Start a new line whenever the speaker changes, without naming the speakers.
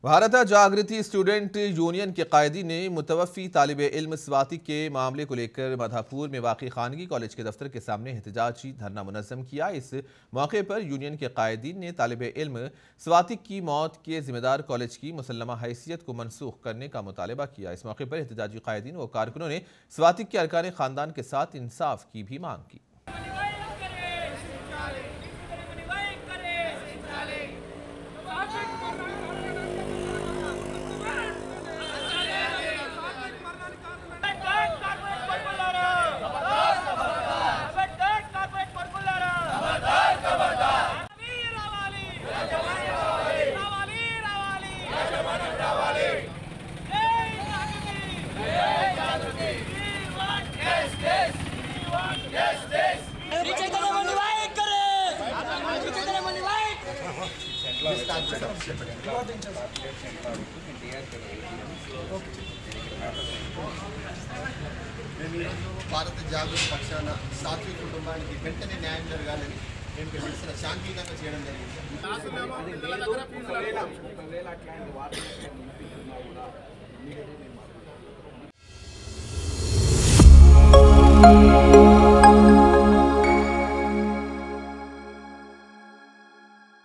भारत जागृति student union के कायदी ने मुतवफ़ी तालिब इल्म स्वाति के मामले को लेकर माधापुर में वाक़ई खानगी कॉलेज के दफ्तर के सामने एहतजाजी धरना मुनज़्ज़म किया। इस मौके पर यूनियन के कायदीन ने तालिब इल्म स्वाति की मौत के ज़िम्मेदार कॉलेज की मुसल्लमा हैसियत को मनसूख करने का मुतालबा किया। इस मौके पर एहतजाजी कायदीन व कारकुनों ने स्वाति के अरकान ख़ानदान के साथ इंसाफ की भी मांग की।
భారత జాగృతి పక్షాన సాత్విక కుటుంబానికి వెంటనే న్యాయం జరగాలని మేము నిరసన శాంతియుతంగా చేయడం జరిగింది।